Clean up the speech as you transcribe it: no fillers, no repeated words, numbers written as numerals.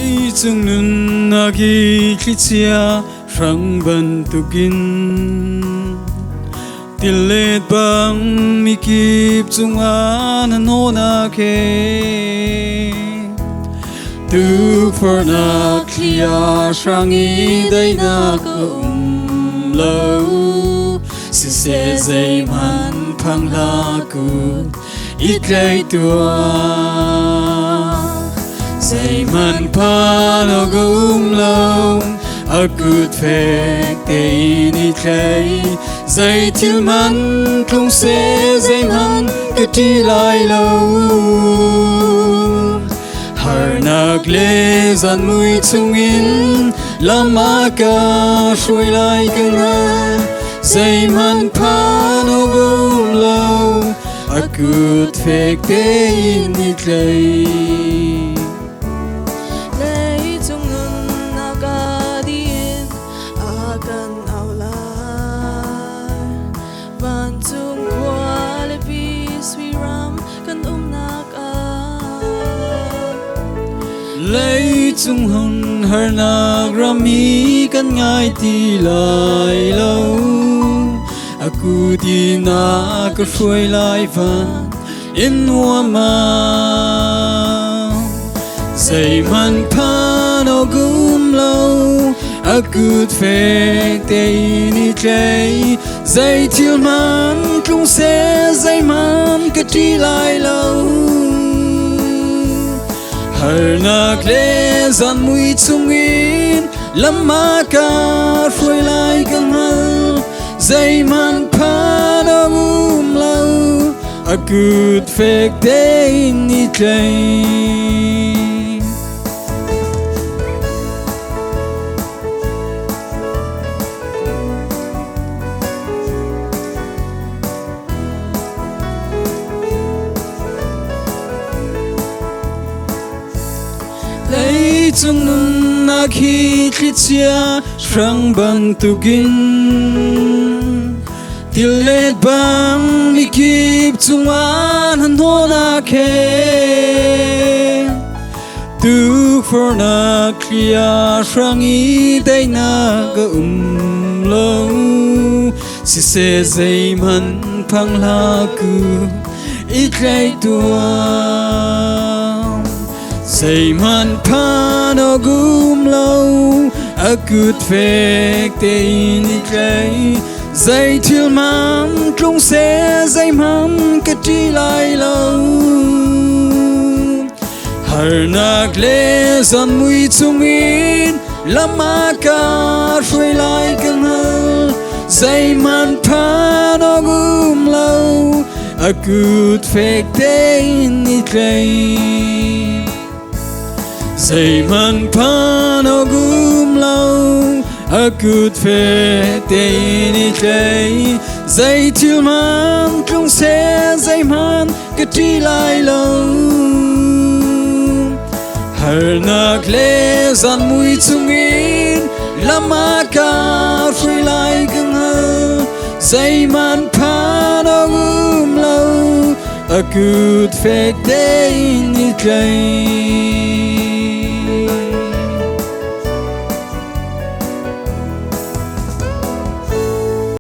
lấy chung nun agi chia sang ban tukin tilet bang mi kip chung an hona ke tu for na clear sang I dai na lo si se zai man phang la ku ít lấy tua dây man pa nó lâu a good phek te ít lấy dây thiếu man không sẽ dây man cứ đi lại lâu har nạc lê gian mũi chung in làm ma ca xuôi lại cưng ha dây man pa nó lâu a good phek te ít lấy lấy chung hồn har nạc rami kan ngai ti lai lâu aku ti na ka xuôi lại van in hoa ma dây man pa no gum lâu aku phek te ni chơi dây thiếu man cũng sẽ dây man ka ti lai lâu har nạc lê gian mũi chung in lâm ma ca xuôi lại căng hal dây man pa no lâu a good phek te ni chơi lấy chung nun na khi chia sang ban tukin tilet bang mi kip chung an hona ke tu for na clear sang I dai na ga lo si se zai man phang la ku ít lấy tua dây man pa no lâu a good phek te ít lấy dây thiếu man cũng sẽ dây man cái chi lại lâu har nạc lê gian mũi chung in làm ma ca xuôi lại cưng hal dây man pa no lâu a good phek te ít lấy dây man pa no lâu a good phek te ít lấy dây thiếu man cũng sẽ dây man cái chi lại lâu har nạc lê gian mũi chung in làm ma ca xuôi lại cưng hal dây man pa no lâu a good phek te ít lấy